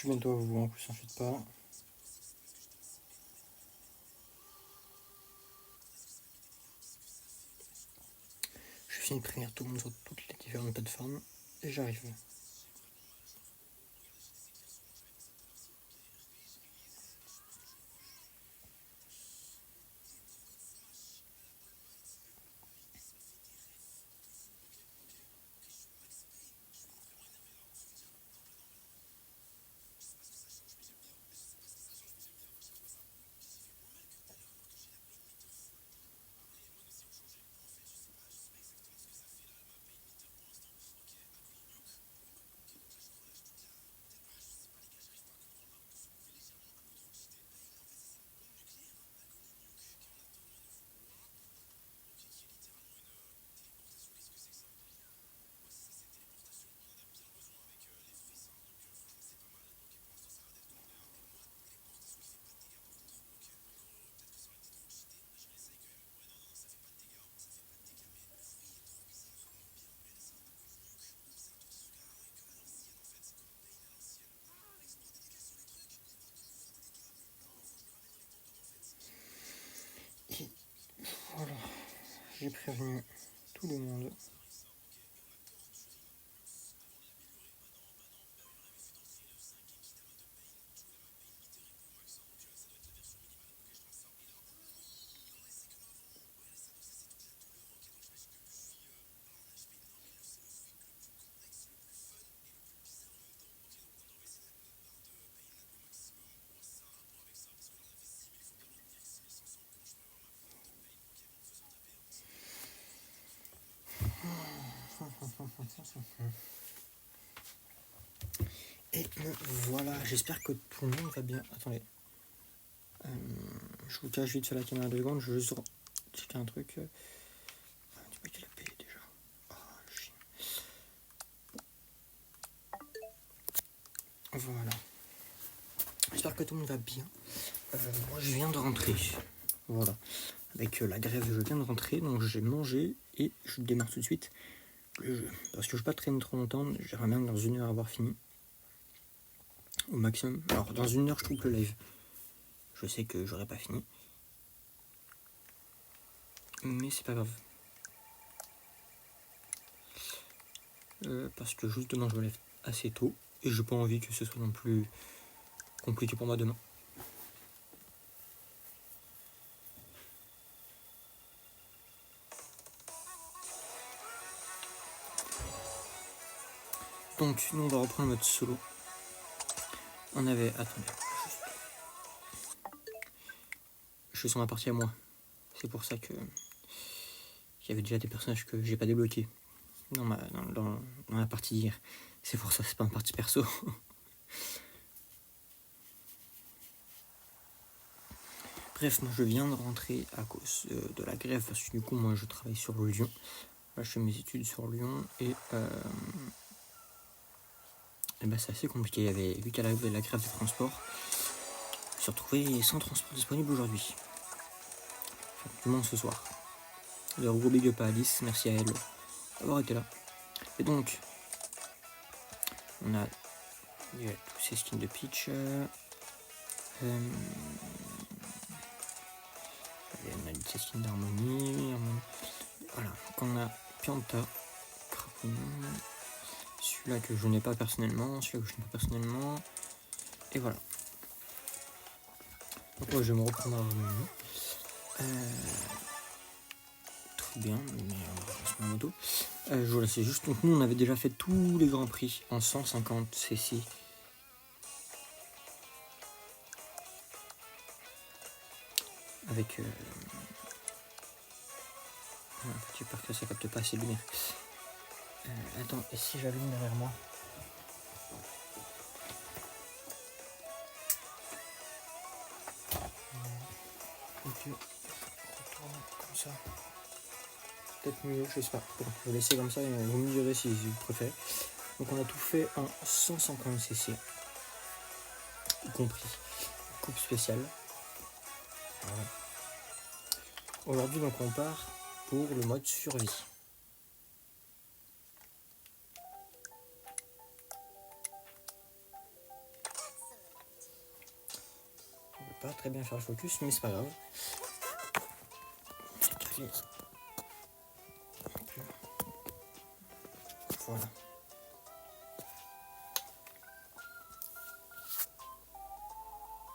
suis bientôt à vous, hein, vous en faites pas. Je finis de prévenir tout le monde sur toutes les différentes plateformes et j'arrive. Et voilà, j'ai prévenu tout le monde. Et voilà, j'espère que tout le monde va bien. Attendez. Je vous cache vite sur la caméra 2 secondes, je veux juste checker un truc. Tu peux qu'il a payé déjà. Oh, chien. Voilà. J'espère que tout le monde va bien. Moi je viens de rentrer. Voilà. Avec la grève, je viens de rentrer, donc j'ai mangé et je démarre tout de suite le jeu. Parce que je ne vais pas traîner trop longtemps, j'aimerais bien dans 1 heure avoir fini. Au maximum. Alors dans 1 heure je trouve le live. Je sais que j'aurais pas fini. Mais c'est pas grave. Parce que juste demain je me lève assez tôt. Et j'ai pas envie que ce soit non plus compliqué pour moi demain. Donc nous on va reprendre le mode solo. On avait... Attendez. Je suis sur ma partie à moi. C'est pour ça que... Il y avait déjà des personnages que j'ai pas débloqués dans la partie d'hier. C'est pour ça, c'est pas une partie perso. Bref, moi je viens de rentrer à cause de la grève, parce que du coup moi je travaille sur Lyon. Là, je fais mes études sur Lyon et ben, c'est assez compliqué. Il y avait, vu qu'à la grève des transports, je me suis retrouvé sans transport disponible aujourd'hui. Enfin, du moins ce soir. Le gros big up à Alice, merci à elle d'avoir été là. Et donc, on a tous ces skins de Peach. On a ces skins d'Harmonie. Voilà, donc on a Pianta, Crapouillon, celui-là que je n'ai pas personnellement, celui-là que je n'ai pas personnellement. Et voilà. Donc moi je vais me reprendre à Harmonie. Très bien, mais on va passer ma moto. Voilà, c'est juste, donc nous on avait déjà fait tous les grands prix en 150 cc. Avec j'ai peur que ça capte pas assez de lumière. Attends, et si j'allume derrière moi? Ok, je retourne comme ça. Peut-être mieux, je sais pas. Bon, je vais laisser comme ça et vous me direz si vous préférez. Donc on a tout fait en 150 cc, y compris coupe spéciale. Voilà. Aujourd'hui donc on part pour le mode survie. pas très bien faire le focus, mais c'est pas grave. Allez. Voilà.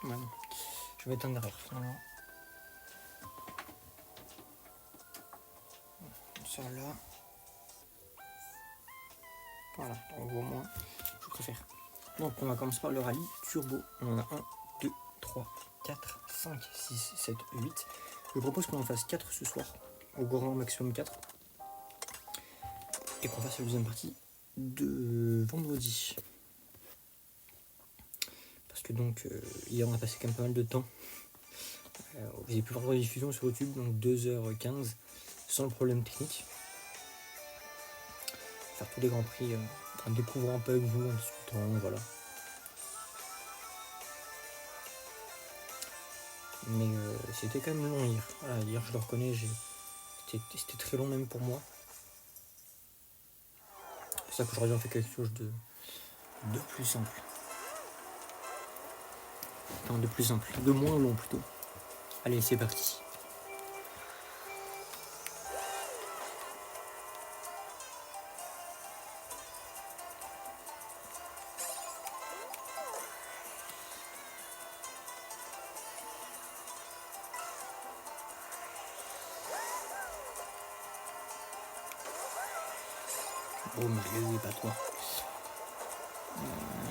Voilà. Je vais éteindre derrière. Voilà. Ça là. Voilà, on voit moins. Je préfère. Donc on va commencer par le rallye turbo. On en a 1, 2, 3, 4, 5, 6, 7, 8. Je propose qu'on en fasse 4 ce soir. Au grand maximum 4. Et qu'on fasse la deuxième partie de vendredi. Parce que donc hier on a passé quand même pas mal de temps. Vous avez pu voir la diffusion sur YouTube, donc 2h15 sans le problème technique. Faire tous les grands prix en découvrant un peu avec vous, en discutant, voilà. Mais c'était quand même long hier. Voilà, hier je le reconnais, c'était très long même pour moi. C'est ça que j'aurais bien fait quelque chose de plus simple. Enfin, de plus simple, de moins long plutôt. Allez, c'est parti. Oh mais il est pas toi.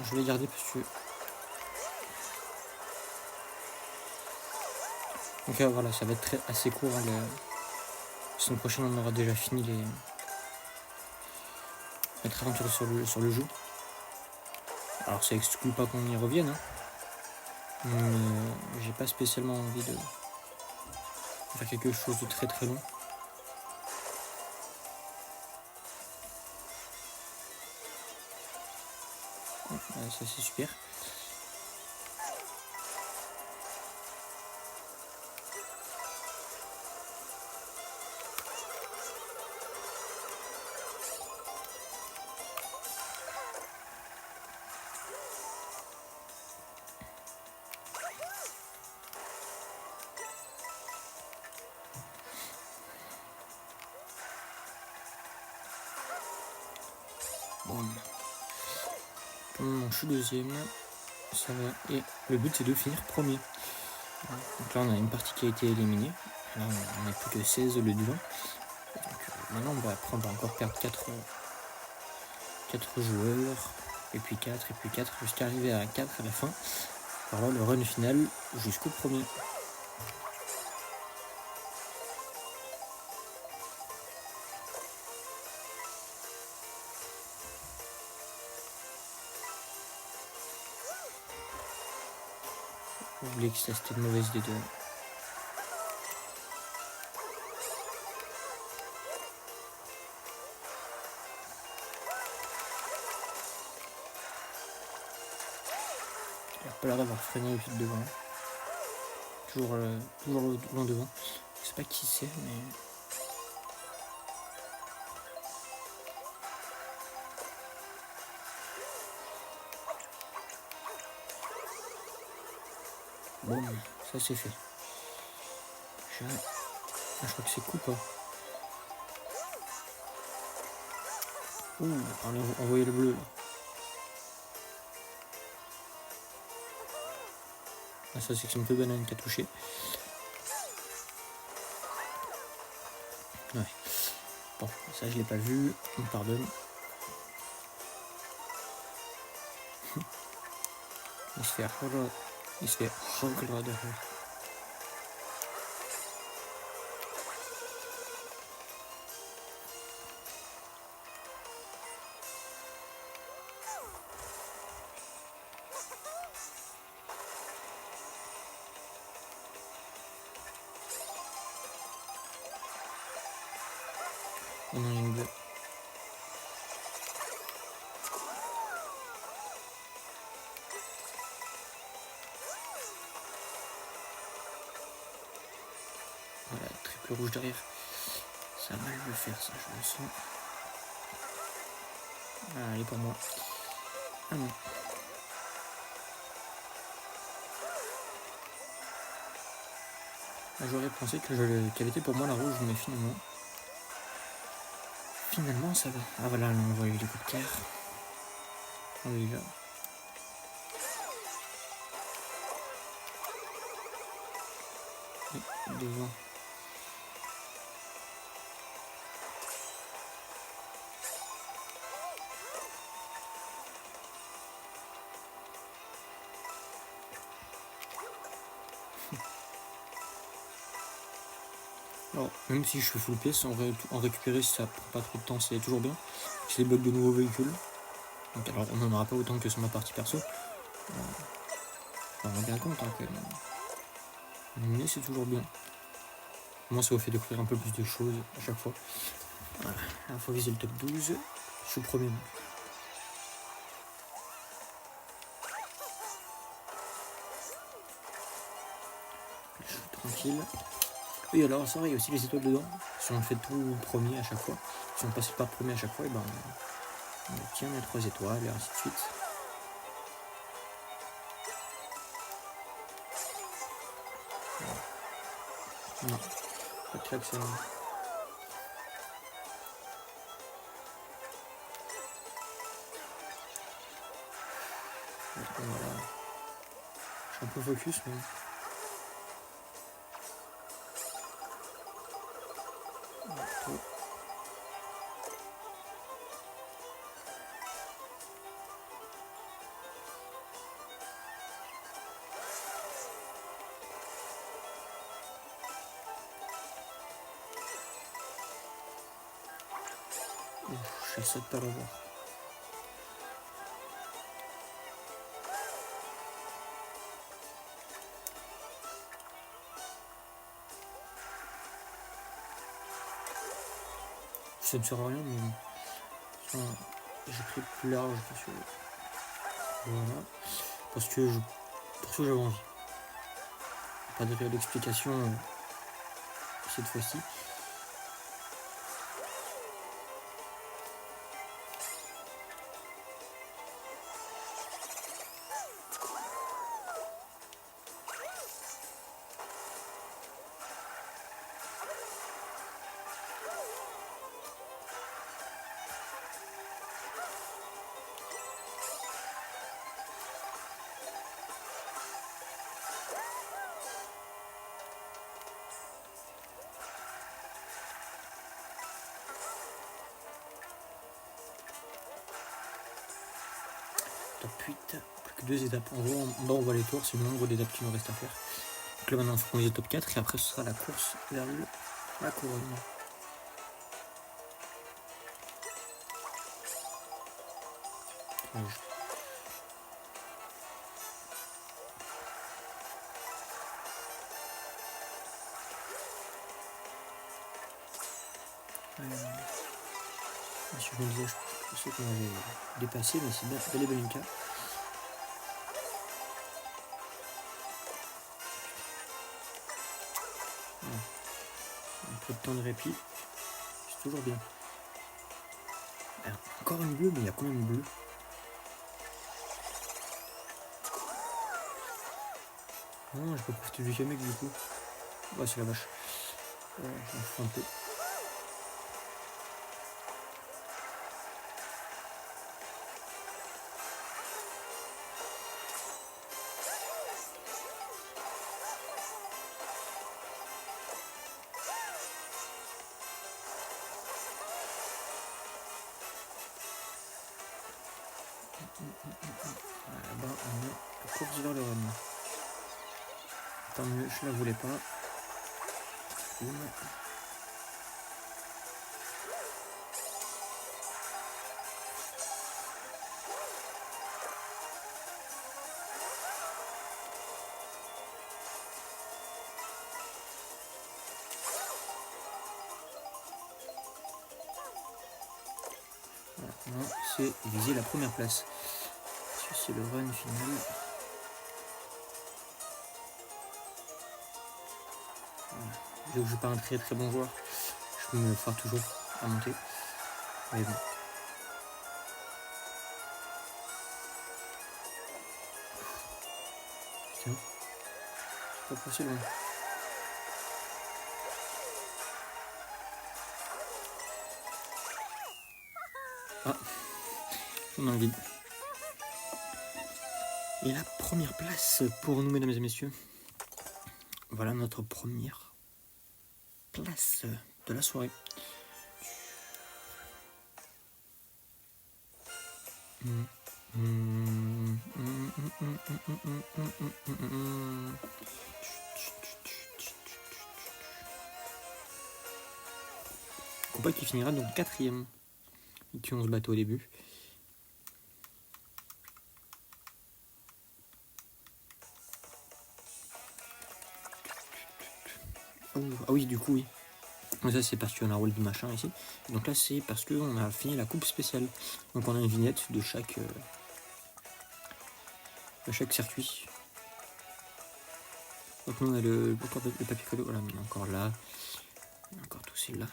Je vais garder parce que... Donc voilà, ça va être assez court. Hein, la semaine prochaine, on aura déjà fini notre aventure sur le jeu. Alors ça exclut pas qu'on y revienne. Hein. Mais j'ai pas spécialement envie de faire quelque chose de très très long. Ça c'est super. Bon. Je suis deuxième. Ça va. Et le but c'est de finir premier. Donc là on a une partie qui a été éliminée. Là on n'a plus que 16 au lieu de 20. Donc maintenant on va encore perdre 4 joueurs. Et puis 4, jusqu'à arriver à 4 à la fin. Alors là le run final jusqu'au premier. Vous voulez que ça c'était une mauvaise idée de... Il a pas l'air d'avoir freiné le vite devant. Toujours loin devant. Je sais pas qui c'est, mais... Bon, ça c'est fait. Je crois que c'est coup pas. Ouh, on voyait le bleu là. Ah, ça c'est un peu banane qui a touché. Ouais. Bon, ça je l'ai pas vu, on me pardonne. Il se fait horreur de rire. Oh non, il y a une bleue. Voilà, triple rouge derrière. Ça va mal le faire, ça, je le sens. Ah, elle est pour moi. Ah non. J'aurais pensé qu'elle était pour moi la rouge, mais finalement ça va. Ah voilà, on voit l'hélicoptère. On est là. Et devant. Alors, même si je fais full pièce, en récupérer si ça prend pas trop de temps, c'est toujours bien. C'est les bugs de nouveaux véhicules. Donc, alors, on n'en aura pas autant que sur ma partie perso. On rend bien compte, hein, quand même. Mais c'est toujours bien. Moi, ça vous fait découvrir un peu plus de choses à chaque fois. Voilà, il faut viser le top 12. Je suis premier. Je suis tranquille. Oui, alors ça va, il y a aussi les étoiles dedans. Si on fait tout premier à chaque fois, si on passe par premier à chaque fois, et ben, on obtient les 3 étoiles et ainsi de suite. Non, pas de klaxon. Voilà. Je suis un peu focus, mais... Je sais pas l'avoir. Ça ne sert à rien, mais enfin, j'ai pris plus large parce que voilà, parce que j'avais envie. Pas de réelle explication cette fois-ci. Top 8, plus que 2 étapes. En gros, en bas on voit les tours, c'est le nombre d'étapes qu'il nous reste à faire. Donc là maintenant il faut qu'on vise le top 4 et après ce sera la course vers la couronne. Si je me disais, je pensais qu'on avait dépassé, mais c'est bien bel et bien le cas. Voilà. Un peu de temps de répit, c'est toujours bien. Alors, encore une bleue, mais il y a combien de bleus? Non, j'ai pas profité du Kamek du coup. Ouais, c'est la vache. J'en fous un peu. Là-bas, on a la course vers le run. Tant mieux, je la voulais pas. Maintenant, c'est viser la première place. C'est le run final. Voilà. Vu que je suis pas un très très bon joueur, je me foire toujours à monter. Mais bon. Putain, c'est pas passé loin. Ah, on est dans le vide. Et la première place pour nous, mesdames et messieurs. Voilà notre première place de la soirée. Combat qui finira donc 4ème, et qui on se battait au début. Oh, ah oui, du coup, oui. Mais ça, c'est parce qu'on a un rôle du machin ici. Donc là, c'est parce qu'on a fini la coupe spéciale. Donc on a une vignette de chaque circuit. Donc nous, on a le papier collé. Voilà, on est encore là. On a encore tous ces là.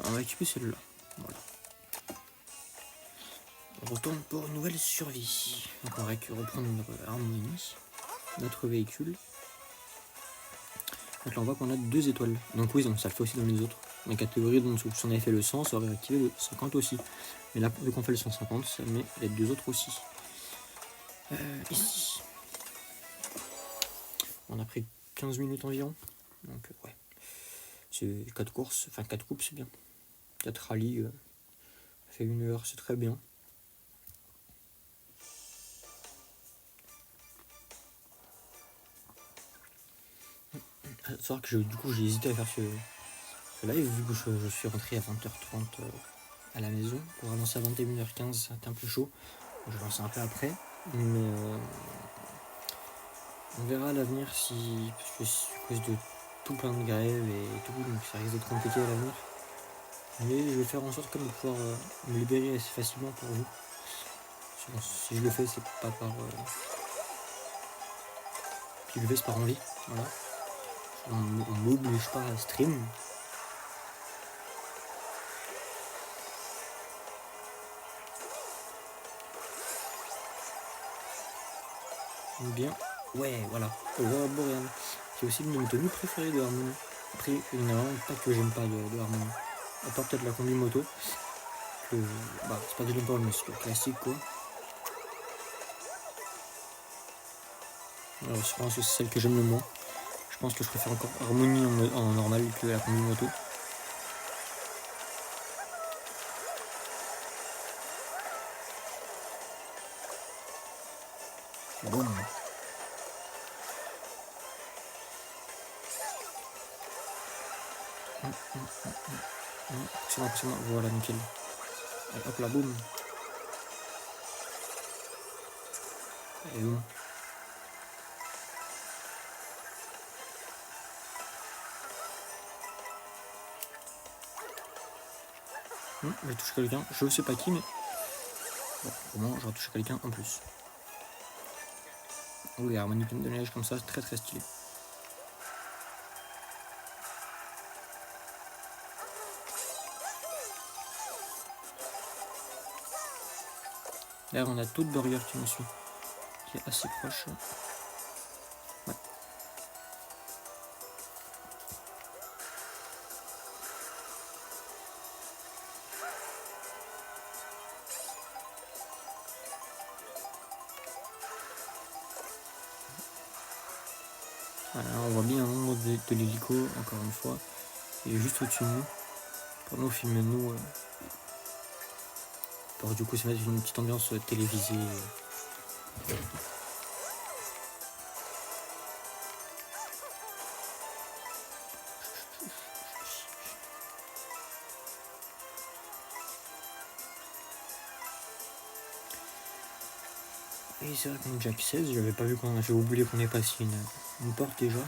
On va équiper celle-là. Voilà. On retourne pour une nouvelle survie. Donc on va reprendre notre harmonie, notre véhicule. Donc là on voit qu'on a 2 étoiles. Donc oui, donc ça le fait aussi dans les autres. La catégorie en dessous. Si on avait fait le 100, ça aurait activé le 50 aussi. Mais là, vu qu'on fait le 150, ça met les 2 autres aussi. Ici. On a pris 15 minutes environ. Donc ouais. C'est 4 courses, enfin 4 coupes, c'est bien. 4 rallyes, ça fait 1 heure, c'est très bien. C'est vrai que du coup j'ai hésité à faire ce live vu que je suis rentré à 20h30 à la maison. Pour relancer à 21h15, c'était un peu chaud. Je vais lancer un peu après. Mais on verra à l'avenir si. Parce que c'est à cause de tout plein de grèves et tout, donc ça risque d'être compliqué à l'avenir. Mais je vais faire en sorte comme de pouvoir me libérer assez facilement pour vous. Si je le fais, c'est pas par. Si je le fais, c'est par envie. Voilà. On m'oblige pas à stream. Bien. Ouais, voilà. Aurora Boreal. C'est aussi une de mes tenues préférées de Harmony. Après, il n'y en a vraiment pas que j'aime pas de Harmony. À part peut-être la combi moto. Que, bah, c'est pas que je l'aime pas, mais c'est classique quoi. Alors, je pense que c'est celle que j'aime le moins. Je pense que je préfère encore Harmony en normal que la combi moto. Boum. Excellent. Voilà, nickel. Et hop là, boum. Et boum. J'ai touché quelqu'un. Je sais pas qui, mais bon, au moins j'aurais touché quelqu'un en plus. Oui, Harmony pleine de neige comme ça, c'est très très stylé. Là, on a toute Burger qui me suit, qui est assez proche. Ouais. Voilà, on voit bien un nombre de l'hélico, encore une fois. Il est juste au-dessus de nous. Pour nous filmer, nous. Pour du coup se mettre une petite ambiance télévisée. Et c'est vrai qu'on est déjà 16, j'avais pas vu j'ai oublié qu'on est passé une porte déjà.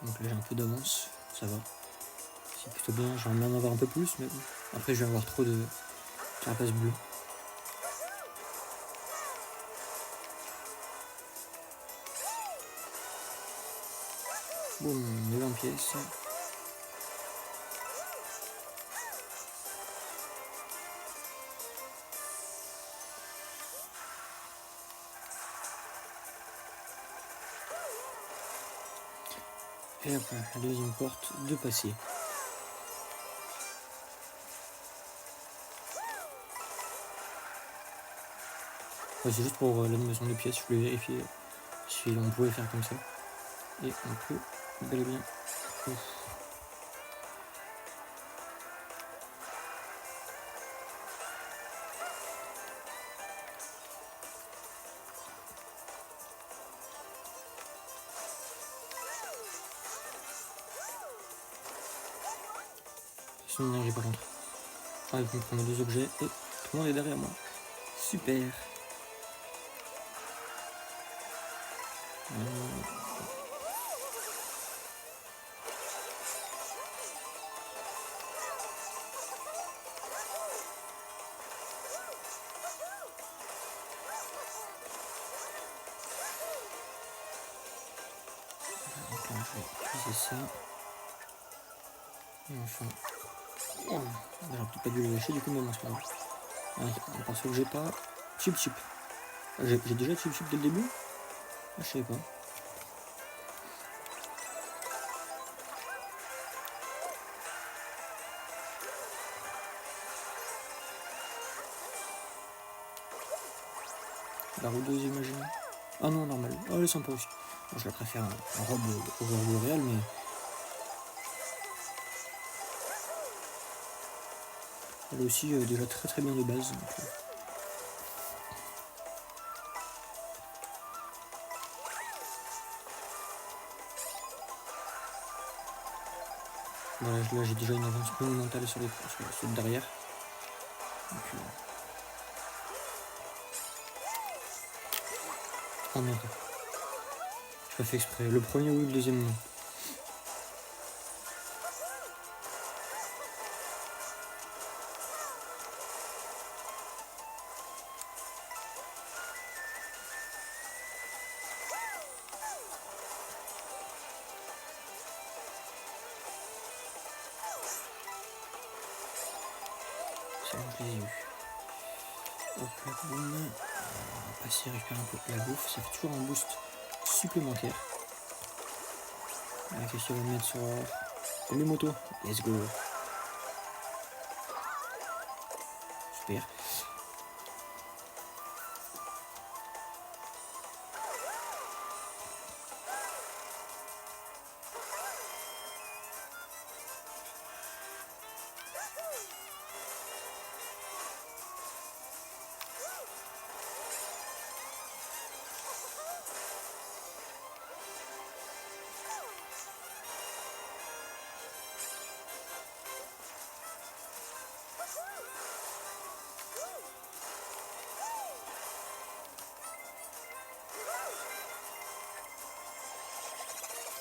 Donc là j'ai un peu d'avance, ça va. C'est plutôt bien, j'aimerais en avoir un peu plus, mais bon. Après je vais avoir trop de carapace bleue. Boum, 20 pièces. Et après, la deuxième porte de passer. Ouais, c'est juste pour l'animation des pièces, je voulais vérifier si on pouvait faire comme ça. Et on peut bel et bien. Ouf. C'est une énergie par contre. Ah, il faut me prendre 2 objets et tout le monde est derrière moi. Super. Donc là, je vais utiliser ça. Et enfin. Oh, j'aurais peut-être pas dû le lâcher du coup, mais bon, c'est pas grave. Un perso que j'ai pas. Chip Chip. J'ai déjà Chip Chip dès le début? Ah, je savais pas. La rôdeuse, j'imagine. Ah non, normal. Oh, elle est sympa aussi. Moi, je la préfère en robe horreur boréale, mais. Elle est aussi déjà très très bien de base. Donc, voilà, là j'ai déjà une avance monumentale sur ceux de derrière. Donc, oh merde. J'ai pas fait exprès. Le premier oui, le deuxième non. C'est bon, je les ai eus. Hop là, boum. On va passer récupérer un peu la bouffe. Ça fait toujours un boost supplémentaire. Qu'est-ce qu'on va mettre sur les motos? Let's go. Super.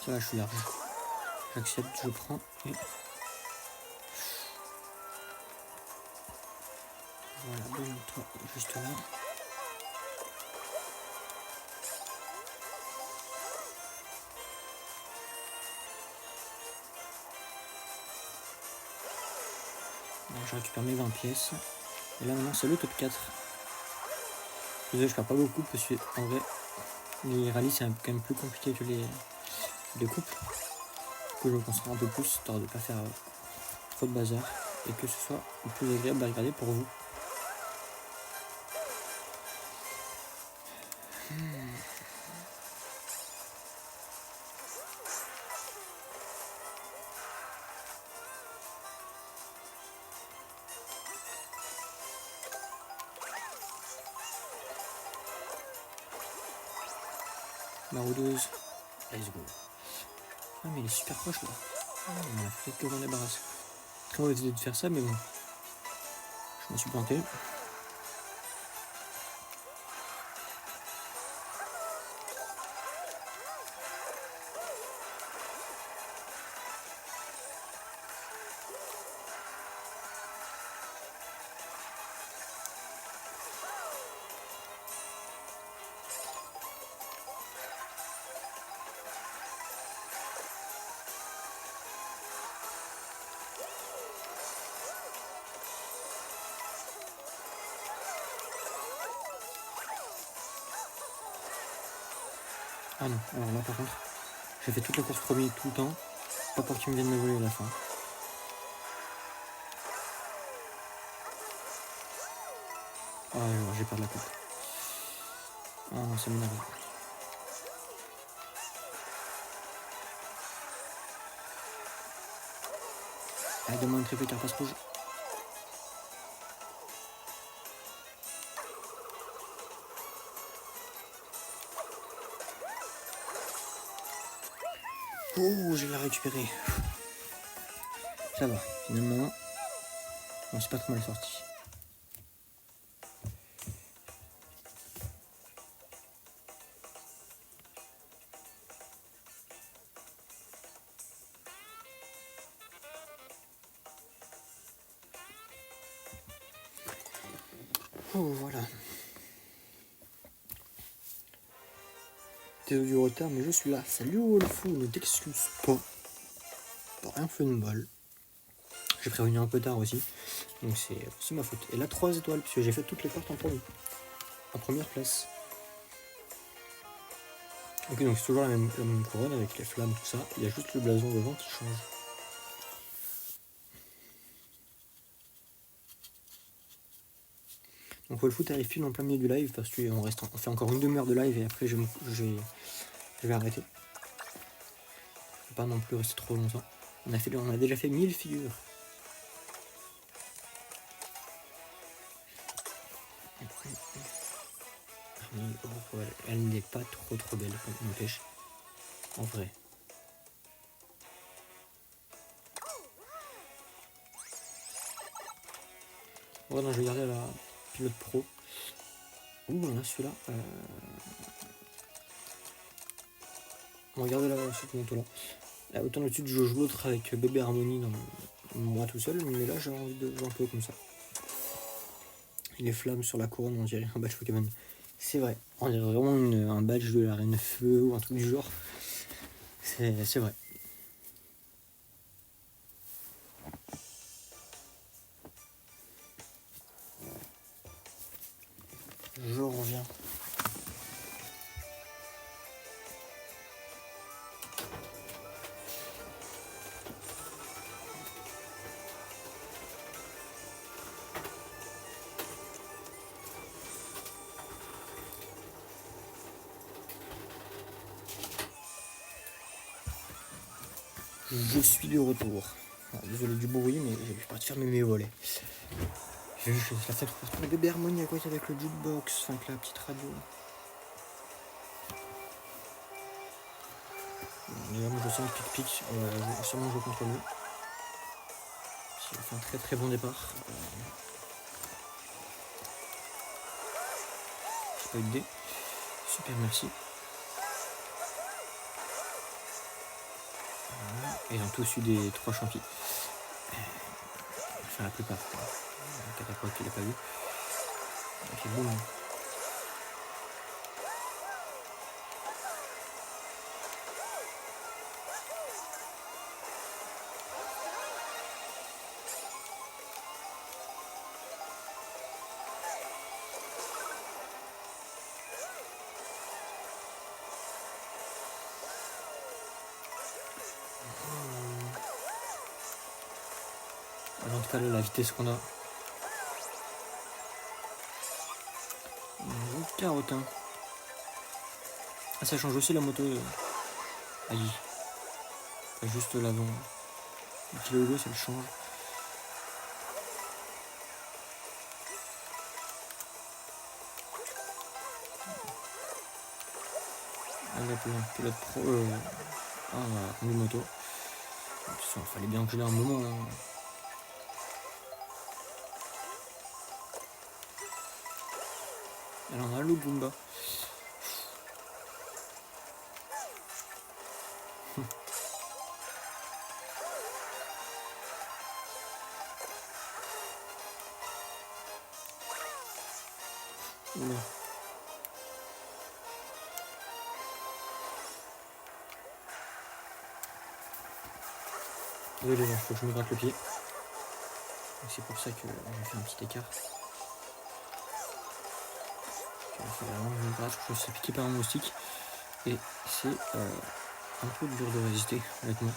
Ça va, je suis large. J'accepte, je prends et. Voilà, bon, toi, juste là. Alors, je récupère mes 20 pièces. Et là maintenant c'est le top 4. Désolé, je perds pas beaucoup parce que en vrai les rallyes c'est quand même plus compliqué que les coupes. Du coup je me concentre un peu plus histoire de pas faire trop de bazar et que ce soit le plus agréable à regarder pour vous. Ma rôdeuse, let's go. Ah mais il est super proche là. Il faut que j'en débarrasse. Très mauvaise idée de faire ça mais bon. Je me suis planté. Ah non, alors là par contre, J'ai fait toute la course premier tout le temps. Pas pour qu'ils me viennent me voler à la fin. Ah alors j'ai perdu la coupe. Ah non, ça m'énerve. Allez, donne-moi une triple carapace rouge. Oh, j'ai la récupéré. Ça va, finalement. Bon, c'est pas trop mal sorti. Oh, voilà. Désolé du retard, mais je suis là. Salut Wolfou, ne t'excuse pas. T'as rien fait de mal. J'ai prévenu un peu tard aussi. Donc c'est ma faute. Et là, 3 étoiles, puisque j'ai fait toutes les cartes en premier. En première place. Ok, donc c'est toujours la même couronne avec les flammes, tout ça. Il y a juste le blason devant qui change. Donc Wolfoot arrive pile en plein milieu du live parce qu'on fait encore une demi-heure de live et après je vais arrêter. Je vais pas non plus rester trop longtemps. On a déjà fait 1000 figures. Elle n'est pas trop belle, comme n'empêche. En vrai. Bon, non, je vais garder la pilote pro. Ouh, on a celui-là. On va regarder cette moto-là. Là, autant d'habitude, je joue l'autre avec Bébé Harmony dans moi tout seul, mais là, j'ai envie de jouer un peu comme ça. Les flammes sur la couronne, on dirait un badge Pokémon. C'est vrai, on dirait vraiment un badge de la Reine Feu ou un truc du genre. C'est vrai. Je reviens. Je suis de retour. Ah, désolé du bruit, mais j'ai pas de fermer mes volets. J'ai juste la fenêtre parce que le Bébé Harmony à côté avec le jukebox, enfin avec la petite radio. Déjà, moi je sens le pic-pic, on va sûrement jouer contre lui. Il fait un très bon départ. J'ai pas eu de dé. Super, merci. Voilà. Et ils ont tous eu des 3 champis. Enfin la plupart. Le catapult il a pas eu. Ok, bon. En tout cas, là, la vitesse qu'on a. Carotin. Ah, ça change aussi la moto. Aïe. Pas juste l'avant. Le petit logo, ça le change. Allez, pilote pro. Une moto. Il fallait bien que je l'ai un moment. Hein. Elle en a le Goomba. Oula. Désolé, il faut que je me gratte le pied. C'est pour ça que j'ai fait un petit écart. Il faut vraiment que je me gratte, je me suis piqué par un moustique. Et c'est un peu dur de résister, honnêtement.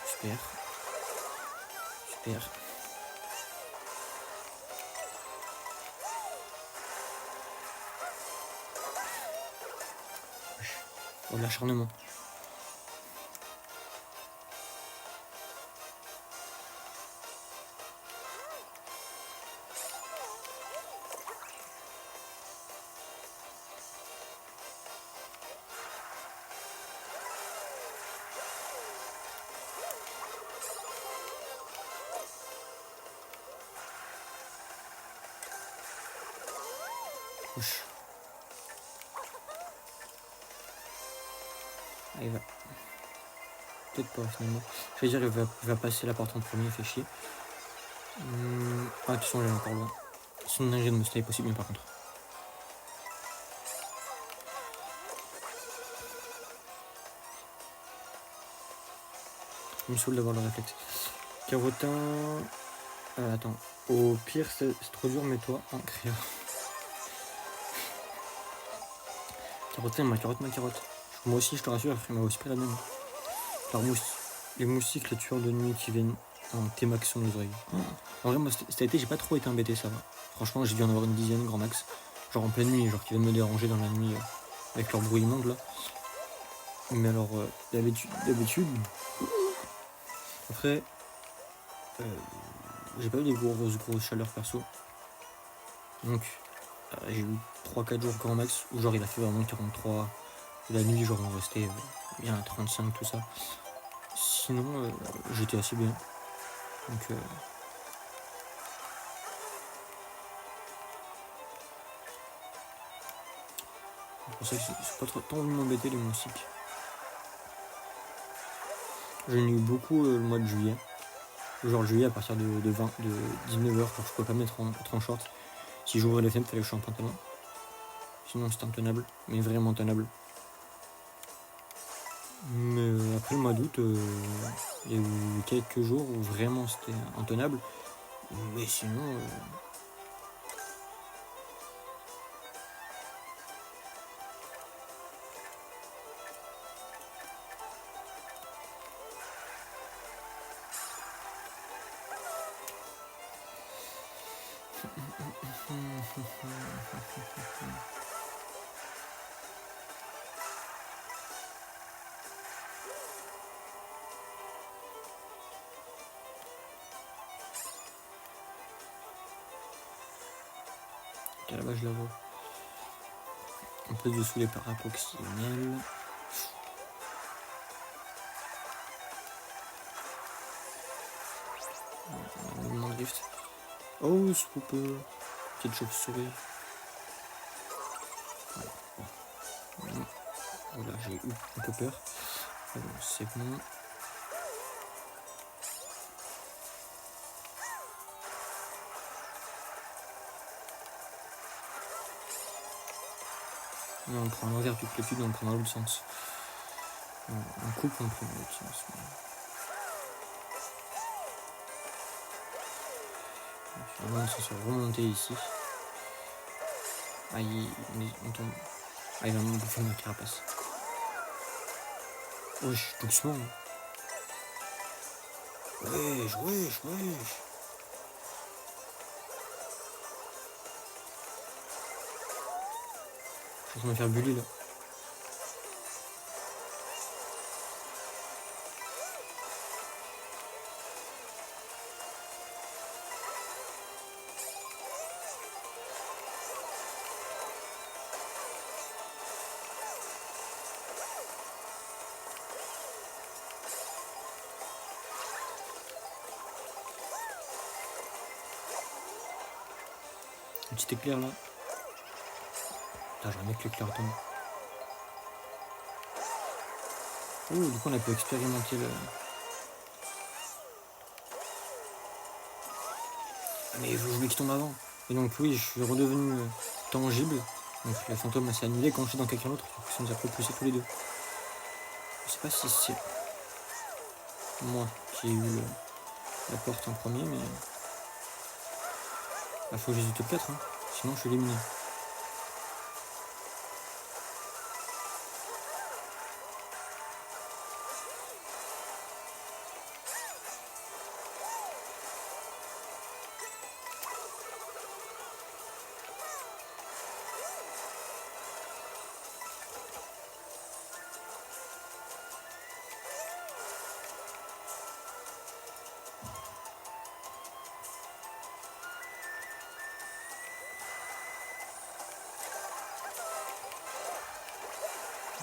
Super. Super. Oh, l'acharnement. Ouch. Ah, il va. Peut-être pas finalement. Je vais dire, il va passer la porte en premier, il fait chier. Ah, de toute façon, il est encore loin. Son ingé de Musta est possible, mais par contre. Il me saoule d'avoir le réflexe. Carotin. Attends. Au pire, c'est trop dur, mais toi, un créa. Carotin, ma carotte. Moi aussi, je te rassure, il m'a aussi pris la même. Alors, les moustiques, les tueurs de nuit qui viennent en T-max sur nos oreilles. En vrai, moi, cet été, j'ai pas trop été embêté, ça va. Franchement, j'ai dû en avoir une dizaine, grand max. Genre en pleine nuit, genre qui viennent me déranger dans la nuit avec leur bruit immonde, là. Mais alors, d'habitude. Après, j'ai pas eu des grosses chaleurs perso. Donc, j'ai eu 3-4 jours grand max où genre il a fait vraiment 43. La nuit, genre on restait bien à 35, tout ça. Sinon, j'étais assez bien. Donc, c'est pour ça que c'est pas trop tant voulu m'embêter les moustiques. J'en ai eu beaucoup le mois de juillet. Genre juillet à partir de 19h, quand je pouvais pas mettre en short. Si j'ouvrais les fenêtres, il fallait que je sois en pantalon. Sinon c'était intenable, mais vraiment intenable. Mais après le mois d'août, il y a eu quelques jours où vraiment c'était intenable. Mais sinon... Ok, là-bas je la vois. Un peu dessous les paraproximels. Mouvement de drift. Oh, Swooper. Petite chauve-souris. Voilà, j'ai eu un peu peur. Alors, c'est bon. Non, on prend l'envers du clépide, on prend dans l'autre sens. On coupe, on prend dans l'autre sens. Finalement, on se soit remonté ici. Ah, on tombe. Ah, il va me bouffer ma carapace. Wesh, doucement. Wesh. Je suis en train de me faire bully là. Un petit éclair là. Putain, j'aurais aimé que l'éclair tombe. Oh, du coup on a pu expérimenter le... Ah, mais je voulais qu'il tombe avant. Et donc oui, je suis redevenu tangible. Donc le fantôme s'est annulé quand je suis dans quelqu'un d'autre. Ça nous a propulsé tous les deux. Je sais pas si c'est moi qui ai eu la porte en premier, mais... Bah, faut que j'hésite peut-être, hein. Sinon je suis éliminé.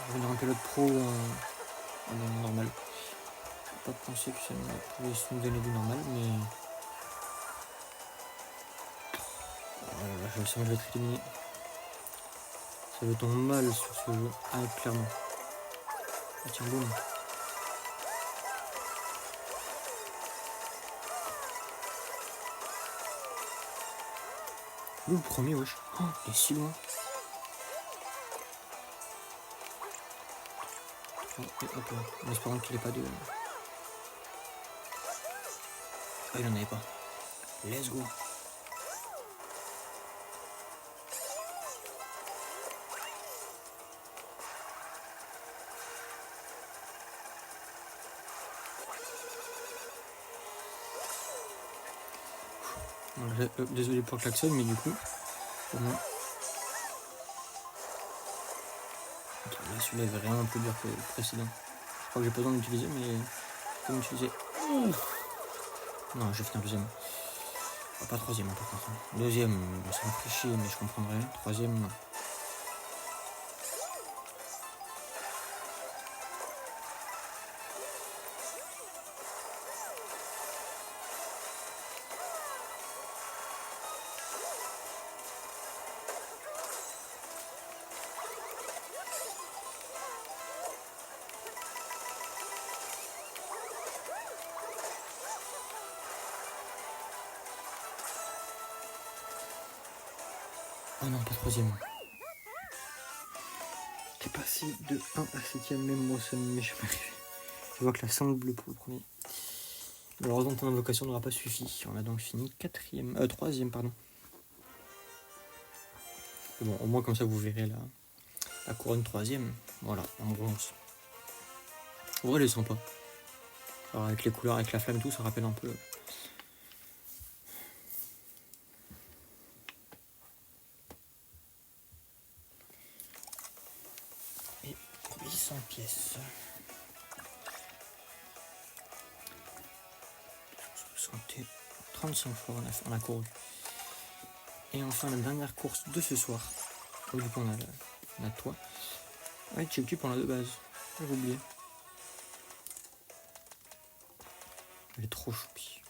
revenir en pilote pro en normal. Je n'ai pas pensé que ça pouvait se nous donner du normal, mais je sens que je vais être éliminé. Ça me tombe mal sur ce jeu. Ah, clairement. Ah, tiens, boum. Où le premier, wesh? Oh, il est si loin. Oh, et hop là. En espérant qu'il n'ait pas de... Ah, il n'en avait pas. Let's go. Désolé pour le klaxon, mais du coup, au moins. Ok, là, celui-là est vraiment plus dur que le précédent. Je crois que j'ai pas besoin d'utiliser, mais comme utiliser. Non, je vais finir deuxième. Ah, pas troisième, par contre. Deuxième, ça me fait chier, mais je comprendrai. Troisième, non. Oh non, pas troisième. T'es passé de 1 à 7ème, même moi ça m'est jamais arrivé. Je vois que la 5 bleue pour le premier. Malheureusement, ton invocation n'aura pas suffi. On a donc fini troisième, pardon. Mais bon, au moins comme ça vous verrez la couronne troisième. Voilà, en bronze. En vrai, elle est sympa. Alors, avec les couleurs, avec la flamme et tout, ça rappelle un peu. Et 800 pièces. 35 fois on a couru. Et enfin la dernière course de ce soir. Oh, du coup on a toi. Ouais, Chip on a de base. J'avais oublié. Elle est trop choupie.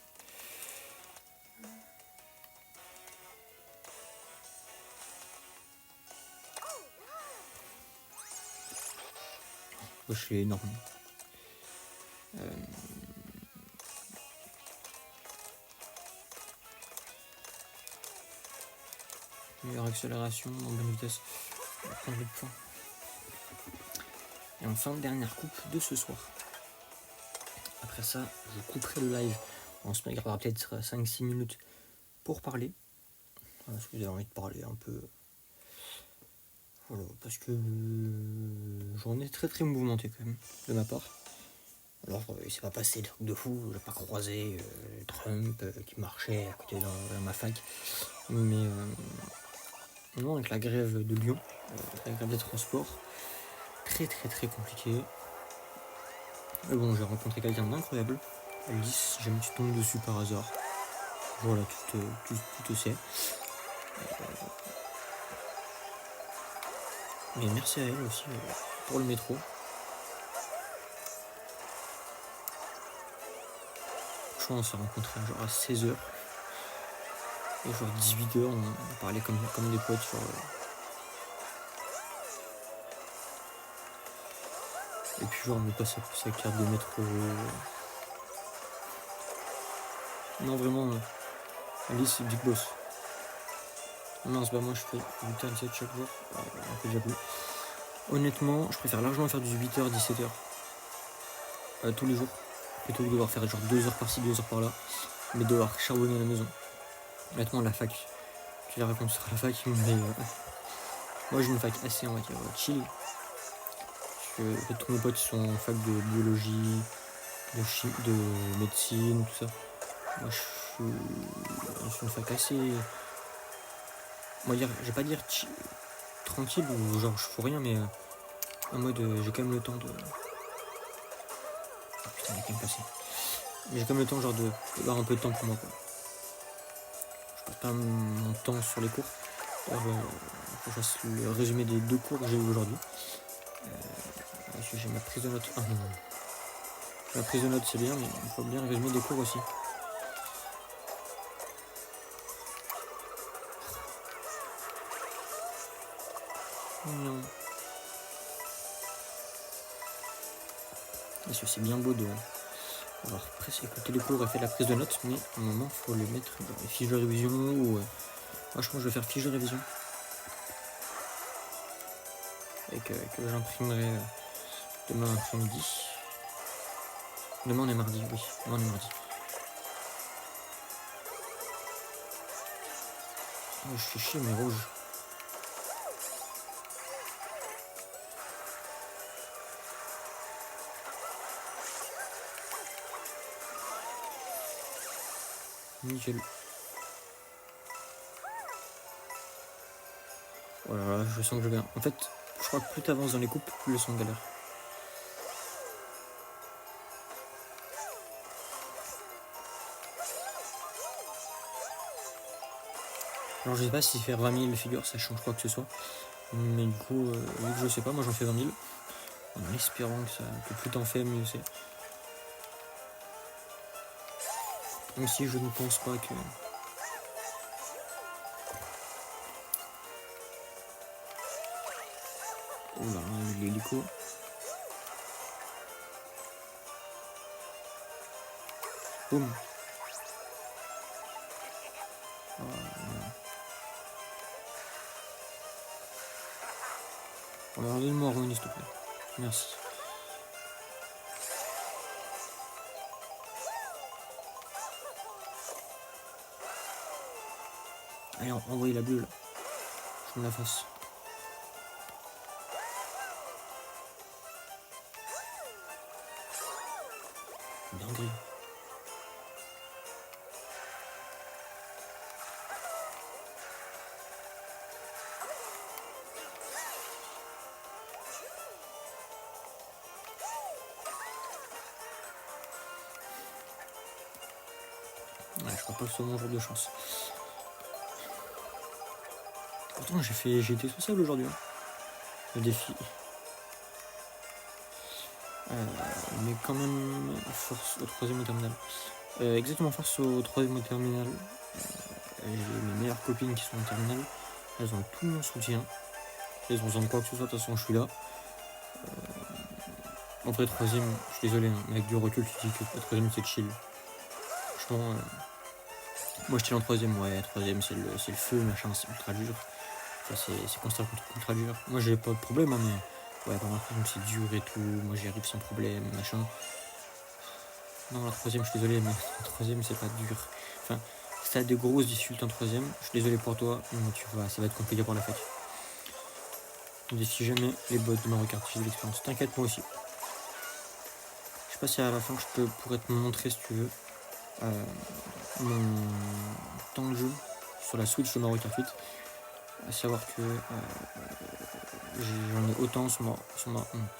Je suis énorme. Meilleure accélération, en bonne vitesse. On va prendre le point. Et enfin, dernière coupe de ce soir. Après ça, je couperai le live. On se gardera peut-être 5-6 minutes pour parler. Voilà, si vous avez envie de parler un peu. Voilà, parce que j'en ai très très mouvementé quand même, de ma part. Alors, il s'est pas passé des trucs de fou, j'ai pas croisé Trump qui marchait à côté dans ma fac. Mais non, avec la grève de Lyon, la grève des transports, très très très compliqué. Mais bon, j'ai rencontré quelqu'un d'incroyable, Alice, jamais tu tombes dessus par hasard. Voilà, tu te sais. Mais merci à elle aussi pour le métro. Franchement, on s'est rencontrés genre à 16h. Et genre 18h, on parlait comme des potes sur... Et puis genre on me passe sa carte de métro. Non vraiment, Alice c'est Big Boss. Non c'est pas moi, je fais du 47 chaque jour. Un peu déjà plus. Honnêtement, je préfère largement faire du 8h, 17h. Tous les jours. Plutôt que de devoir faire genre 2 heures par-ci, 2 heures par-là. Mais devoir charbonner à la maison. Honnêtement la fac. Puis la réponse sera la fac, mais moi j'ai une fac assez, on va dire, chill. En fait, tous mes potes sont en fac de biologie, de médecine, tout ça. Moi je suis une fac assez, on va dire, je vais pas dire tranquille ou genre je fous rien, mais en mode j'ai quand même le temps de... Oh putain, il est quand même passé. Mais j'ai quand même le temps genre d'avoir un peu de temps pour moi quoi. Je passe pas mon temps sur les cours. Alors, faut que je fasse le résumé des 2 cours que j'ai eu aujourd'hui. J'ai ma prise de notes. Ah non. La prise de notes c'est bien, mais il faut bien résumer des cours aussi. Non. Parce que c'est bien beau de avoir presque écouté les cours et fait la prise de notes, mais à un moment il faut les mettre dans les fiches de révision ou. Moi je pense que je vais faire fiche de révision. Et que j'imprimerai demain après-midi. Demain on est mardi, oui. Demain on est mardi. Oh, je fais chier mes rouges. Nickel. Voilà, je sens que je vais. En fait, je crois que plus t'avances dans les coupes, plus le son galère. Alors je sais pas si faire 20 000 figures ça change quoi que ce soit. Mais du coup, vu que je sais pas, moi j'en fais 20 000. En espérant que plus t'en fais, mieux c'est. Même si je ne pense pas que. Oula, l'hélico. Boum. Oh, alors donne-moi harmonie s'il te plaît. Merci. Allez, envoyez la bleue là. Je me la fasse. Dinguerie. Ouais, je crois pas que ce soit mon jour de chance. Pourtant j'ai été sociable aujourd'hui. Hein. Le défi. Mais quand même force au troisième au terminal. Exactement, force au troisième au terminal. J'ai mes meilleures copines qui sont en terminale. Elles ont tout mon soutien. Elles ont besoin de quoi que ce soit, de toute façon je suis là. En vrai, troisième, je suis désolé, hein, mais avec du recul, tu dis que le troisième c'est chill. Franchement, moi je chill en troisième, ouais, troisième c'est le feu, machin, c'est ultra dur. Enfin, c'est constat contre ultra dur. Moi j'ai pas de problème, hein, mais ouais, pendant la troisième c'est dur et tout, moi j'y arrive sans problème, machin. Non, la troisième, je suis désolé, mais la troisième c'est pas dur. Enfin, si t'as des grosses difficultés en troisième, je suis désolé pour toi, mais tu vois, ça va être compliqué pour la fête. Mais si jamais les bots de Mario Kart, j'ai de l'expérience, t'inquiète, moi aussi. Je sais pas si à la fin je pourrais te montrer si tu veux mon temps de jeu sur la Switch de Mario Kart 8. À savoir que j'en ai autant sur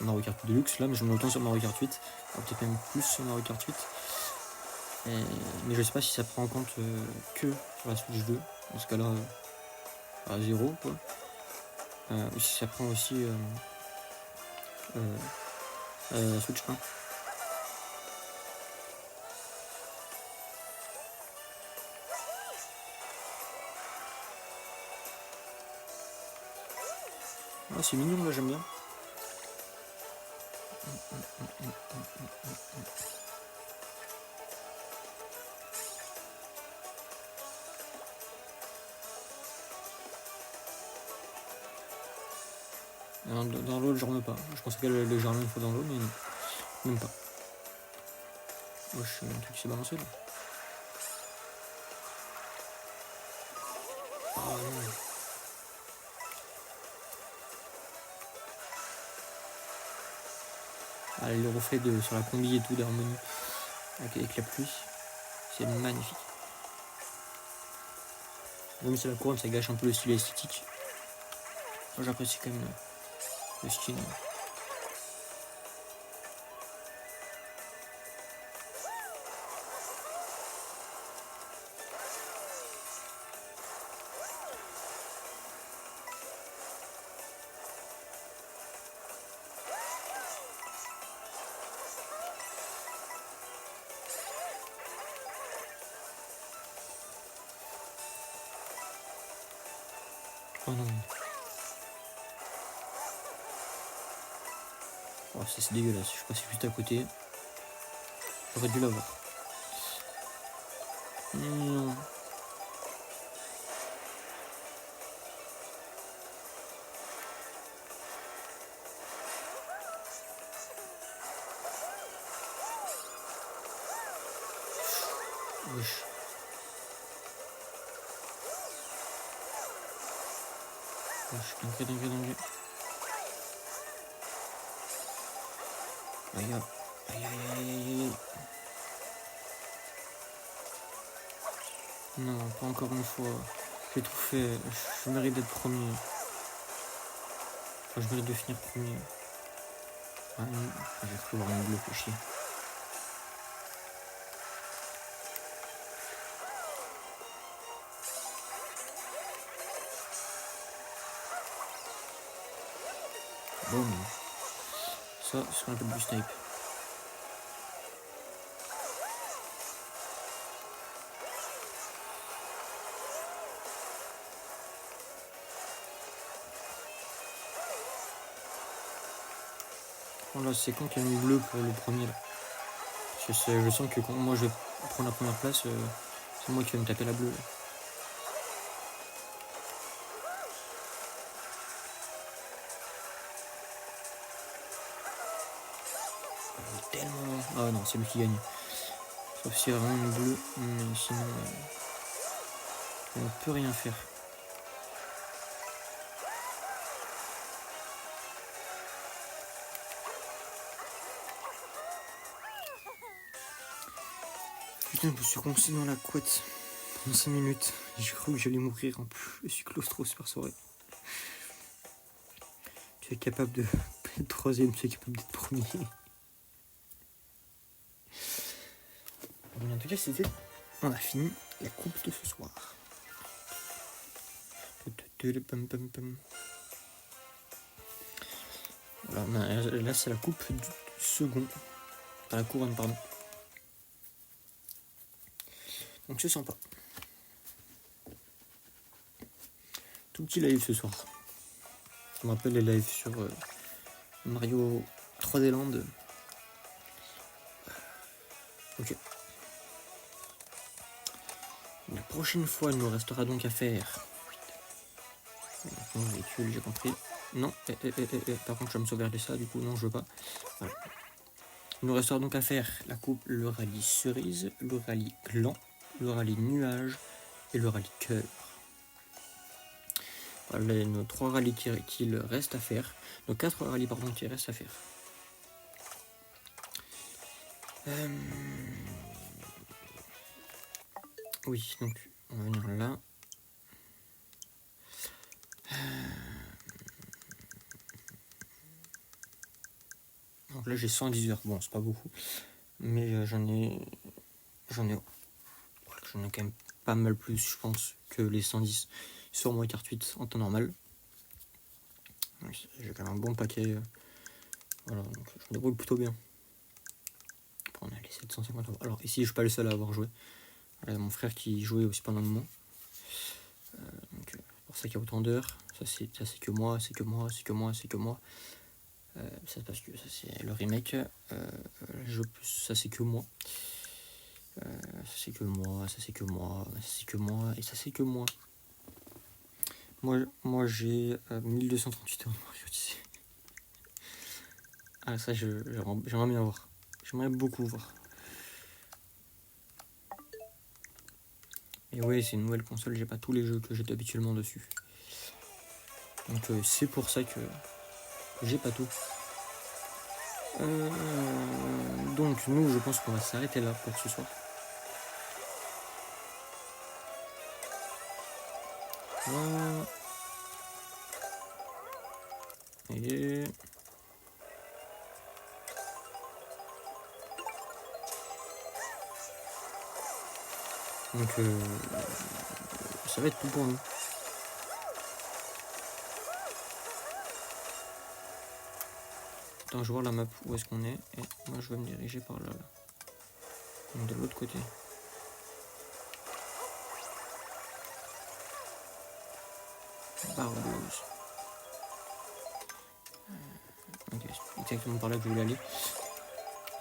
Mario Kart Deluxe là, mais j'en ai autant sur Mario Kart 8. Peut-être même plus sur Mario Kart 8. Mais je sais pas si ça prend en compte que sur la Switch 2. Dans ce cas-là, à 0 quoi. Ou si ça prend aussi la Switch 1. Ah, c'est mignon là, j'aime bien. Dans l'eau, je germe pas. Je pensais que le germe il faut dans l'eau, mais non. Même pas. Moi, je suis un truc qui s'est balancé là. Oh non. Ah, le reflet sur la combi et tout d'harmonie avec la pluie, c'est magnifique. Même si la couronne ça gâche un peu le style esthétique, moi j'apprécie quand même le style. Oh non. Oh, ça c'est dégueulasse, je suis passé juste à côté. J'aurais dû l'avoir. Non. Wesh. Wesh, dingue. Aïe, aïe. Non, pas encore une fois. J'ai tout fait. Je mérite d'être premier. Enfin, je mérite de finir premier. Ah non, j'ai cru voir mon bleu, fait chier. Bon, ça, c'est un peu du snipe. Bon, là, c'est quand qu'il y a une bleue pour le premier là. Je sens que quand moi je vais prendre la première place, c'est moi qui vais me taper la bleue. Là. Tellement. Ah non, c'est lui qui gagne. Sauf s'il y a vraiment une bleue, mais sinon on ne peut rien faire. Putain, je me suis coincé dans la couette pendant 5 minutes. J'ai cru que j'allais mourir en plus. Je suis claustro super soirée. Tu es capable de être troisième, tu es capable d'être premier. En tout cas, on a fini la coupe de ce soir. Voilà, là c'est la coupe du second. Enfin, la couronne, pardon. Donc c'est sympa. Tout petit live ce soir. Je me rappelle les lives sur Mario 3D Land. Ok. La prochaine fois, il nous restera donc à faire. Véhicule, j'ai compris. Non, par contre, je vais me sauvegarder ça, du coup, non, je veux pas. Voilà. Il nous restera donc à faire la coupe, le rallye cerise, le rallye gland, le rallye nuage et le rallye cœur. Voilà nos 3 rallyes qu'il reste à faire. Nos 4 rallyes, pardon, qui restent à faire. Oui, donc, on va venir là. Donc là, j'ai 110 heures. Bon, c'est pas beaucoup. Mais j'en ai quand même pas mal plus, je pense, que les 110 sur mon carte 8 en temps normal. J'ai quand même un bon paquet. Voilà, donc je me débrouille plutôt bien. Après, on a les 750 euros. Alors ici, je suis pas le seul à avoir joué. Voilà, mon frère qui jouait aussi pendant un moment. Donc, pour ça qu'il y a autant d'heures. Ça c'est que moi. Ça c'est parce que ça c'est le remake. Ça c'est que moi. Ça c'est que moi. Et ça c'est que moi. Moi j'ai 1238 euros de Mario Odyssey. Ah ça j'aimerais bien voir. J'aimerais beaucoup voir. Et oui, c'est une nouvelle console, j'ai pas tous les jeux que j'ai habituellement dessus. Donc c'est pour ça que j'ai pas tout. Donc nous, je pense qu'on va s'arrêter là pour ce soir. Voilà. Et... Donc ça va être tout pour nous. Attends, je vois la map où est-ce qu'on est. Et moi je vais me diriger par là. Donc de l'autre côté. Barbeuse. Ok, c'est exactement par là que je voulais aller.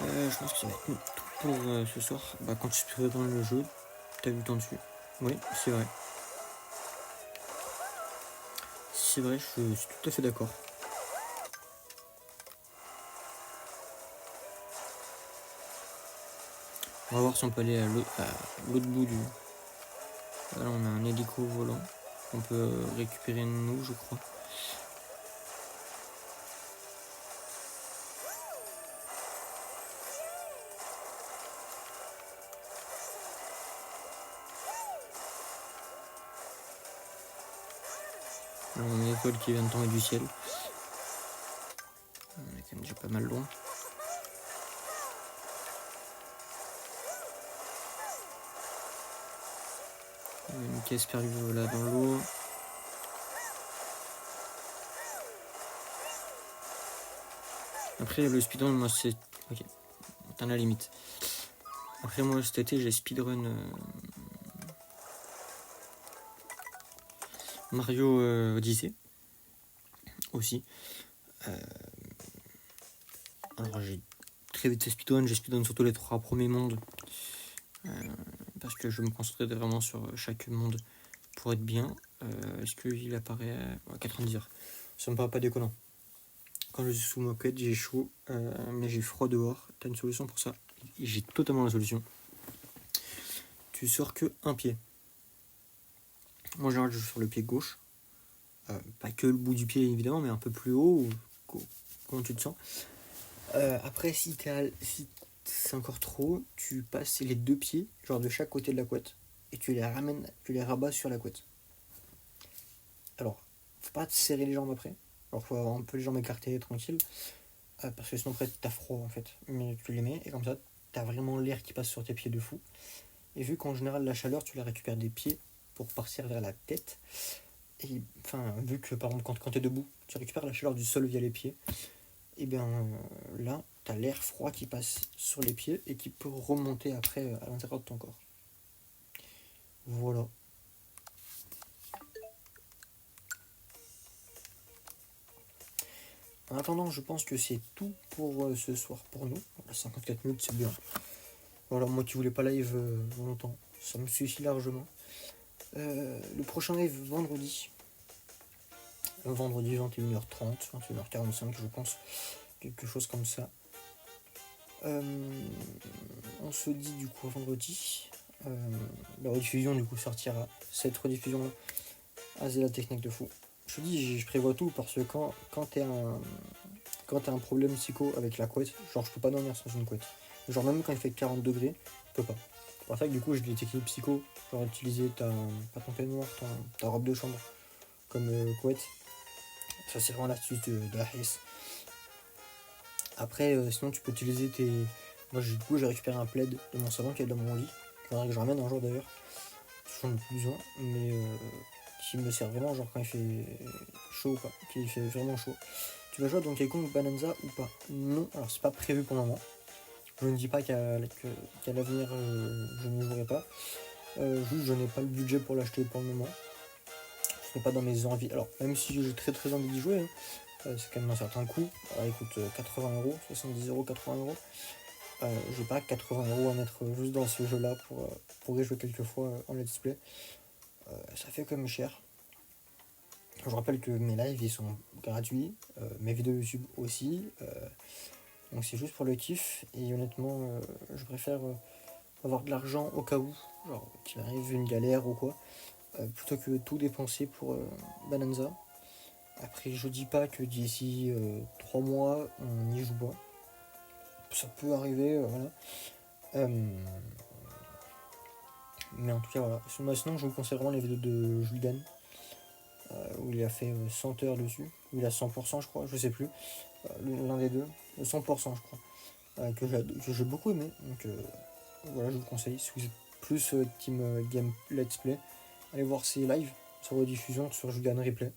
Je pense que ça va être tout pour ce soir. Bah, quand tu seras dans le jeu, t'as vu ton dessus. Oui, c'est vrai. C'est vrai, je suis tout à fait d'accord. On va voir si on peut aller à l'autre bout du... Là, on a un hélico volant. On peut récupérer nous, je crois. On a une étoile qui vient de tomber du ciel. On est quand même déjà pas mal loin. Une caisse perdue là dans l'eau. Après le speedrun, moi c'est... Ok, on atteint la limite. Après moi cet été j'ai speedrun Mario Odyssey aussi. Alors j'ai très vite speedrun, j'ai speedrun surtout les 3 premiers mondes. Parce que je me concentrais vraiment sur chaque monde pour être bien. Est-ce qu'il apparaît à 90 heures? Ça me paraît pas déconnant. Quand je suis sous moquette, j'ai chaud, mais j'ai froid dehors. T'as une solution pour ça? J'ai totalement la solution. Tu sors que un pied. Moi, en général, je joue sur le pied gauche. Pas que le bout du pied, évidemment, mais un peu plus haut. Comment tu te sens? Après, si c'est encore trop, tu passes les 2 pieds, genre de chaque côté de la couette, et tu les rabats sur la couette. Alors, faut pas te serrer les jambes après. Alors, faut avoir un peu les jambes écartées, tranquille. Parce que sinon, après, t'as froid en fait. Mais tu les mets, et comme ça, t'as vraiment l'air qui passe sur tes pieds de fou. Et vu qu'en général, la chaleur, tu la récupères des pieds pour partir vers la tête. Et enfin, vu que par exemple, quand t'es debout, tu récupères la chaleur du sol via les pieds. Et bien là, t'as l'air froid qui passe sur les pieds et qui peut remonter après à l'intérieur de ton corps. Voilà. En attendant, je pense que c'est tout pour ce soir pour nous. Voilà, 54 minutes, c'est bien. Voilà, moi qui voulais pas live longtemps, ça me suffit largement. Le prochain live vendredi. Vendredi 21h30, 21h45 je pense. Quelque chose comme ça. On se dit du coup vendredi. La rediffusion du coup sortira. Cette rediffusion là. Ah, c'est la technique de fou. Je te dis, je prévois tout parce que quand t'as un problème psycho avec la couette, genre je peux pas dormir sans une couette. Genre même quand il fait 40 degrés, je peux pas. C'est pour ça que du coup j'ai des techniques psycho, genre utiliser pas ton peignoir, ta robe de chambre comme couette. Ça c'est vraiment l'astuce de la Hesse. Après sinon tu peux utiliser tes... Moi du coup j'ai récupéré un plaid de mon salon qui est dans mon lit. Que je ramène un jour d'ailleurs. J'en ai plus besoin, mais qui me sert vraiment genre quand il fait chaud ou pas, qu'il fait vraiment chaud. Tu vas jouer à Donkey Kong Bonanza ou pas? Non, alors c'est pas prévu pour le moment. Je ne dis pas qu'à l'avenir je ne jouerai pas. Juste je n'ai pas le budget pour l'acheter pour le moment. Ce n'est pas dans mes envies. Alors même si j'ai très très envie d'y jouer, hein, c'est quand même un certain coût. Alors, il coûte 80€, 70€, 80€. J'ai pas 80€ à mettre juste dans ce jeu là pour y jouer quelques fois en let's play. Ça fait quand même cher. Je rappelle que mes lives ils sont gratuits, mes vidéos YouTube aussi, donc c'est juste pour le kiff et honnêtement je préfère avoir de l'argent au cas où, genre qu'il arrive une galère ou quoi, plutôt que tout dépenser pour Bonanza. Après je dis pas que d'ici 3 mois on n'y joue pas, ça peut arriver, voilà. Mais en tout cas voilà, sinon je vous conseille vraiment les vidéos de Julien. Où il a fait 100 heures dessus, où il a 100% je crois, je sais plus, l'un des deux, 100% je crois, que j'ai beaucoup aimé, donc voilà je vous conseille, si vous êtes plus team game let's play, allez voir ses lives sur rediffusion sur Julian Replay,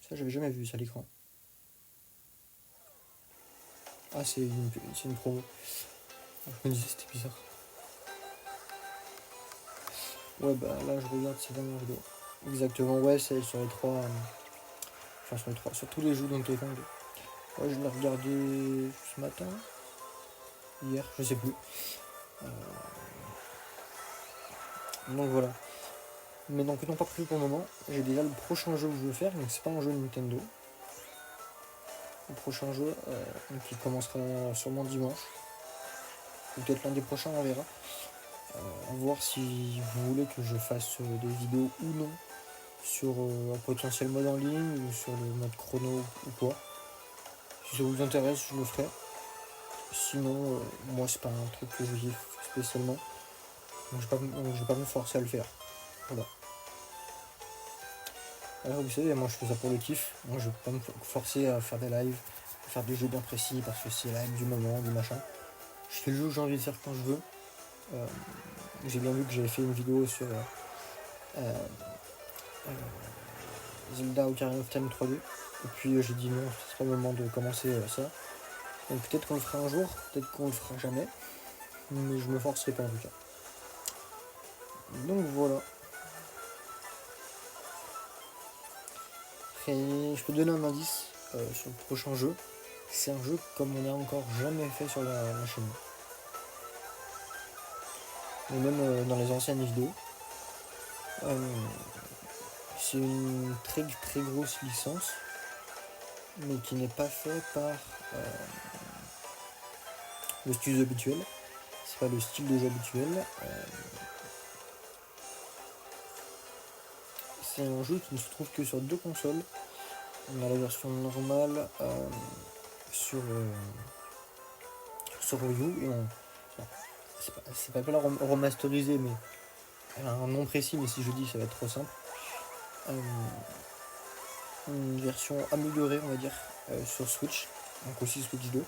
ça j'avais jamais vu ça à l'écran. Ah c'est une promo, je me disais c'était bizarre. Ouais bah là je regarde ses dernières vidéos. Exactement, ouais, c'est sur les trois. Sur tous les jeux Donkey Kong. Ouais, je l'ai regardé ce matin, hier, je sais plus. Donc voilà. Mais donc non pas prévu pour le moment. J'ai déjà le prochain jeu que je veux faire, donc c'est pas un jeu Nintendo. Le prochain jeu qui commencera sûrement dimanche. Ou peut-être l'un des prochains, on verra. À voir si vous voulez que je fasse des vidéos ou non sur un potentiel mode en ligne ou sur le mode chrono ou quoi. Si ça vous intéresse, je le ferai. Sinon, moi c'est pas un truc que je kiffe spécialement. Donc je vais pas me forcer à le faire. Voilà. Alors vous savez, moi je fais ça pour le kiff. Moi je vais pas me forcer à faire des lives, à faire des jeux bien précis parce que c'est la live du moment, du machin. Je fais le jeu que j'ai envie de faire quand je veux. J'ai bien vu que j'avais fait une vidéo sur euh, Zelda Ocarina of Time 3D. Et puis j'ai dit non, ce serait le moment de commencer ça. Donc peut-être qu'on le fera un jour, peut-être qu'on le fera jamais. Mais je me forcerai pas en tout cas. Donc voilà. Et je peux donner un indice sur le prochain jeu. C'est un jeu comme on n'a encore jamais fait sur la chaîne. Et même dans les anciennes vidéos. C'est une très très grosse licence, mais qui n'est pas fait par le style habituel. C'est pas le style de jeu habituel. C'est un jeu qui ne se trouve que sur 2 consoles. On a la version normale sur Wii U et c'est pas la remasterisée, mais elle a un nom précis, mais si je dis ça va être trop simple. Une version améliorée, on va dire, sur Switch, donc aussi Switch 2.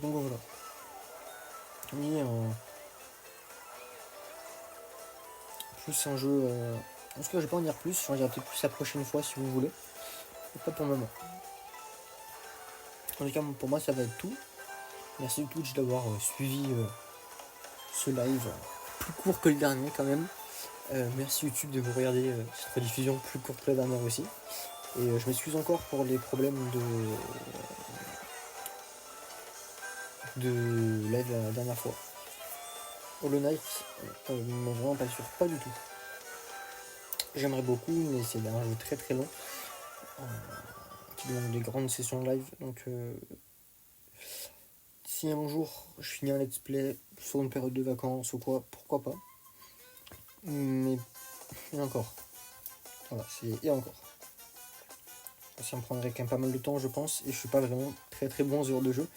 Donc voilà. Et plus c'est un jeu. En tout cas, je vais pas en dire plus, j'en dirai peut-être plus la prochaine fois si vous voulez. Mais pas pour le moment. En tout cas, pour moi, ça va être tout. Merci Twitch d'avoir suivi ce live plus court que le dernier quand même. Merci YouTube de vous regarder cette rediffusion plus courte que la dernière aussi. Et je m'excuse encore pour les problèmes de live la dernière fois. Hollow Knight, vraiment pas sûr, pas du tout. J'aimerais beaucoup, mais c'est un jeu très très long qui demande des grandes sessions de live. Donc si un jour je finis un let's play sur une période de vacances ou quoi, pourquoi pas. Mais et encore. Voilà, et encore. Ça me prendrait quand même pas mal de temps, je pense, et je suis pas vraiment très très bon en ce genre de jeu,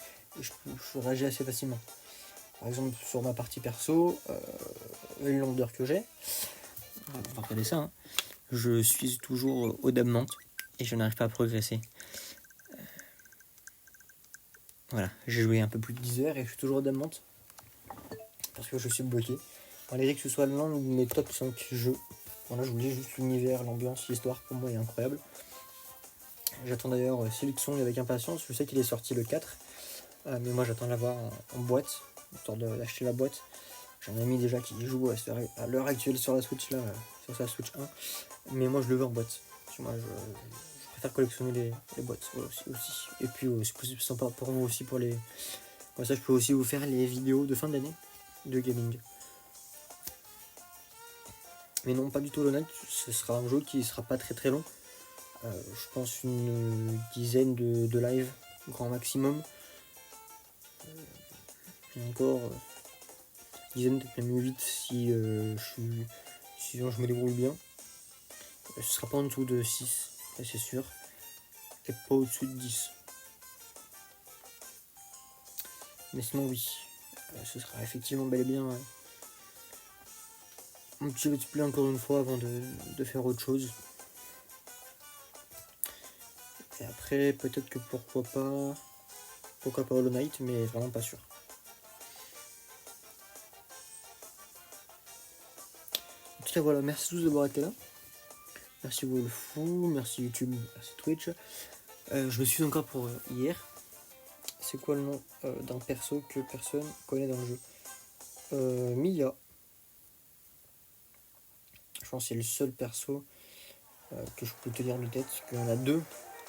et je réagis assez facilement. Par exemple, sur ma partie perso, le nombre d'heures que j'ai, on va regarder ça, hein. Je suis toujours au Diamant et je n'arrive pas à progresser. Voilà, j'ai joué un peu plus de 10 heures et je suis toujours au Diamant parce que je suis bloqué. On dirait que ce soit l'un de mes top 5 jeux. Voilà, je vous dis juste l'univers, l'ambiance, l'histoire, pour moi est incroyable. J'attends d'ailleurs Silksong avec impatience, je sais qu'il est sorti le 4, mais moi j'attends de l'avoir en boîte, histoire d'acheter la boîte. J'ai un ami déjà qui joue à l'heure actuelle sur la Switch, là, sur sa Switch 1, mais moi je le veux en boîte. Parce que moi je préfère collectionner les boîtes aussi. Et puis c'est plus sympa pour vous aussi, pour les. Comme ça je peux aussi vous faire les vidéos de fin d'année de gaming. Mais non, pas du tout Hollow Knight, ce sera un jeu qui sera pas très très long. Je pense une dizaine de lives, grand maximum. Et encore, dizaine, peut-être même 8 si je me débrouille bien. Ce sera pas en dessous de 6, c'est sûr. Et pas au-dessus de 10. Mais sinon oui, ce sera effectivement bel et bien un petit let's play encore une fois avant de faire autre chose. Et après peut-être que pourquoi pas Hollow Knight, mais vraiment pas sûr. En tout cas voilà, merci tous d'avoir été là. Merci Wolfou, merci YouTube, merci Twitch. Je me suis encore pour hier. C'est quoi le nom d'un perso que personne connaît dans le jeu? Mia. Je pense que c'est le seul perso que je peux te dire de tête, qu'il y en a 2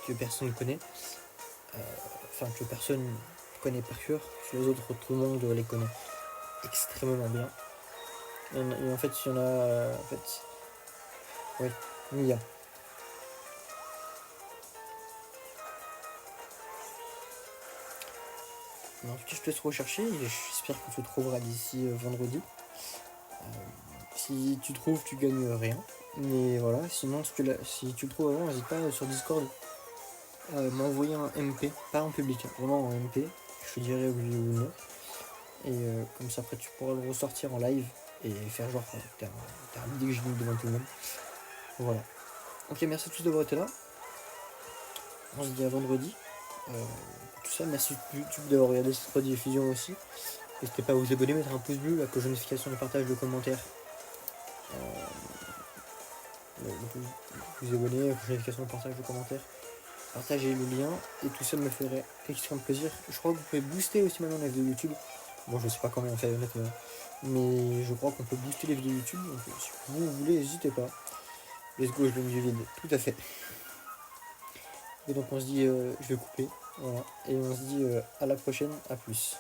que personne ne connaît. Enfin, que personne connaît par cœur. Sur les autres, tout le monde les connaît extrêmement bien. Et en fait, il y en a... En fait... Ouais, Mia. En tout cas, je te laisse rechercher et j'espère que tu trouveras d'ici vendredi. Si tu trouves, tu gagnes rien. Mais voilà, sinon, si tu le trouves avant, n'hésite pas sur Discord à m'envoyer un MP, pas en public, hein, vraiment un MP. Je te dirai oui ou non. Et comme ça, après, tu pourras le ressortir en live et faire genre t'as un idée que je devant tout le monde. Voilà. Ok, merci à tous d'avoir été là. On se dit à vendredi. Tout ça, merci YouTube d'avoir regardé cette rediffusion aussi. N'hésitez pas à vous abonner, mettre un pouce bleu, la cloche de notification, le partage, le commentaire. Vous abonner, la cloche de notification, le partage, le commentaire. Partagez le lien et tout ça me ferait extrêmement plaisir. Je crois que vous pouvez booster aussi maintenant les vidéos YouTube. Bon, je sais pas combien on fait honnêtement, mais je crois qu'on peut booster les vidéos YouTube. Donc si vous voulez, n'hésitez pas. Let's go, je vais me vide. Tout à fait. Et donc on se dit, je vais couper. Voilà. Et on se dit à la prochaine, à plus.